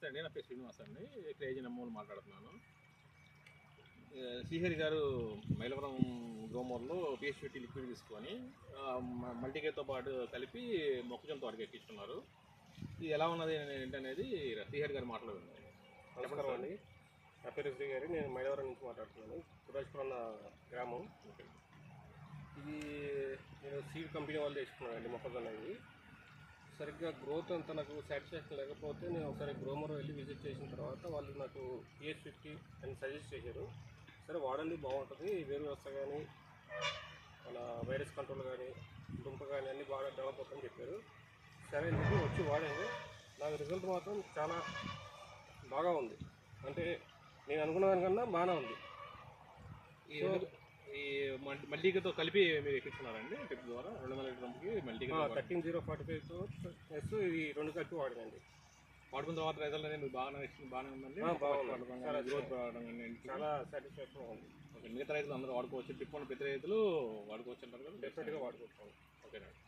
అండి. నా పేరు శ్రీనివాస్ అండి. క్రేజీ నమ్మూలు మాట్లాడుతున్నాను. శ్రీహరి గారు మైలవరం గ్రోమోర్లో పిహెచ్పిటి లిక్విడ్ తీసుకొని మల్టీకేతో పాటు కలిపి మొక్కజొన్న తోటకి ఎక్కించుకున్నారు. ఇది ఎలా ఉన్నది ఏంటనేది శ్రీహరి గారు మాట్లాడుతున్నాను. నమస్కారం అండి. నా పేరు శ్రీహరి. నేను మైలవరం నుంచి మాట్లాడుతున్నాను. సురేష్పురం గ్రామం. ఇది నేను సీడ్ కంపెనీ వాళ్ళు తెచ్చుకున్నాను అండి. మొక్కజొన్న ఇది సరిగ్గా గ్రోత్ అంతా నాకు సాటిస్ఫాక్షన్ లేకపోతే నేను ఒకసారి గ్రోమర్ వెళ్ళి విజిట్ చేసిన తర్వాత వాళ్ళు నాకు PH50 అని సజెస్ట్ చేశారు. సరే వాడండి, బాగుంటుంది, వేరు వ్యవస్థ కానీ మన వైరస్ కంట్రోల్ కానీ దుంప కానీ అన్నీ బాగా డెవలప్ అవుతుందని చెప్పారు. సరే ఎందుకు వచ్చి వాడాను. నాకు రిజల్ట్ మాత్రం చాలా బాగా ఉంది. అంటే నేను అనుకున్న దానికన్నా బాగానే ఉంది. ఈ మల్టీకేతో కలిపి మీరు ఎక్కించున్నారండి టిప్ ద్వారా 200 లీటర్ పంపుకి మల్టీకే 13045తో ప్లస్ ఇది 2 కలిపి వాడినండి. వాడుకున్న తర్వాత రిజల్ట్ అనేది మీకు బాగానే ఉందండి. గ్రోత్ రావడం చాలా సాటిస్ఫాక్షన్ ఉంది. ఓకే, మిగతా రైతులు అందరూ వాడుకోవచ్చు. టిప్ ఉన్న ప్రతి రైతులు వాడుకోవచ్చు అంటారు కదా? డెఫినెట్గా వాడుకోవచ్చు. ఓకేనండి.